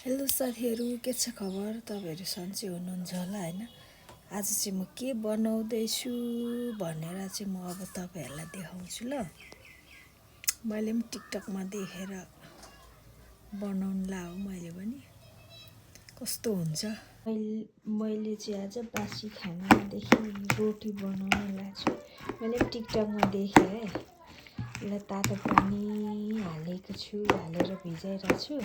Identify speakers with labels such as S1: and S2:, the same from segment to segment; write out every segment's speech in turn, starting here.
S1: Hello साथीहरू, के छ खबर? तपाईँहरू सन्चै हुनुहुन्छ होला होइन? आज चाहिँ म के बनाउँदैछु भनेर चाहिँ म अब तपाईँहरूलाई देखाउँछु ल। मैले पनि टिकटकमा देखेर बनाउनु लाऊ मैले पनि कस्तो हुन्छ। मैले चाहिँ आज बासी खानादेखि रोटी बनाउन लाग्छु। मैले पनि टिकटकमा देखेँ है। यसलाई तातो पानी हालेको छु, हालेर भिजाइरहेको छु।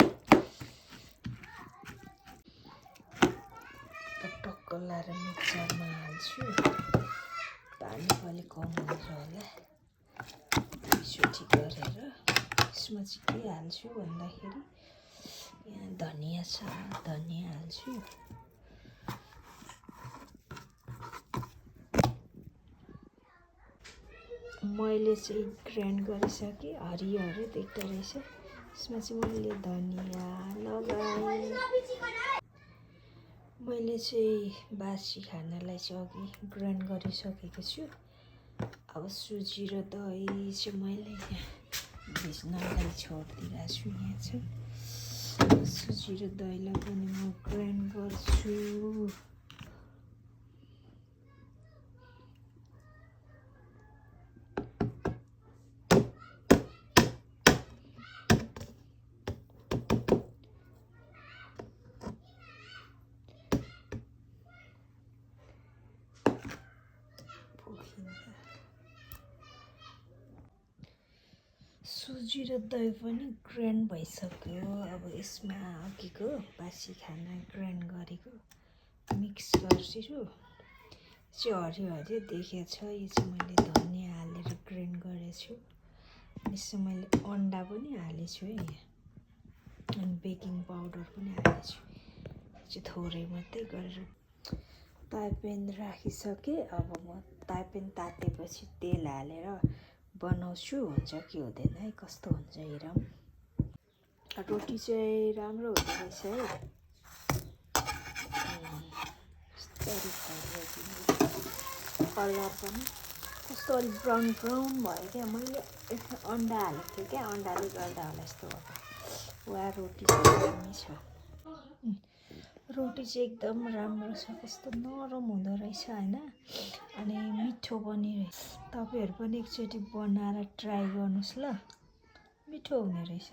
S1: टक्क लाएर मिक्सरमा हाल्छु। पानी अलिक कम हुन्छ होला, पिसो ठिक गरेर। यसमा चाहिँ के हाल्छु भन्दाखेरि यहाँ धनिया छ, धनिया हाल्छु। मैले चाहिँ ग्राइन्ड गरिसकेँ, हरियो हरियो देख्दो रहेछ। यसमा चाहिँ मैले धनिया लगाएँ। मैले चाहिँ बासी खानालाई चाहिँ अघि ग्राइन्ड गरिसकेको छु। अब सुजी र दही चाहिँ मैले भिज्नलाई छोडिदिएको छु। यहाँ चाहिँ सुजी र दहीलाई पनि म ग्राइन्ड गर्छु। सुजी र दही पनि ग्राइन्ड भइसक्यो। अब यसमा अघिको बासी खाना ग्राइन्ड गरेको मिक्स गर्छु। चाहिँ हरियो हरियो देखेको छ। यो चाहिँ मैले धनिया हालेर ग्राइन्ड गरेछु। यसमा मैले अन्डा पनि हालेछु है यहाँ, अनि बेकिङ पाउडर पनि हालेछु। चाहिँ थोरै मात्रै गरेर ताइपेन राखिसकेँ। अब म ताइपेन तातेपछि तेल हालेर बनाउँछु। हुन्छ कि हुँदैन है, कस्तो हुन्छ हेरौँ। रोटी चाहिँ राम्रो हुँदो रहेछ है। कलर पनि कस्तो अलिक ब्राउन ब्राउन भयो क्या। मैले अन्डा हालेको थिएँ क्या, अन्डाले गर्दा होला यस्तो भएको। वा रोटी चाहिँ दामी छ। रोटी चाहिँ एकदम राम्रो छ, कस्तो नरम हुँदो रहेछ होइन। अनि मिठो पनि रहेछ। तपाईँहरू पनि एकचोटि बनाएर ट्राई गर्नुहोस् ल, मिठो हुने रहेछ।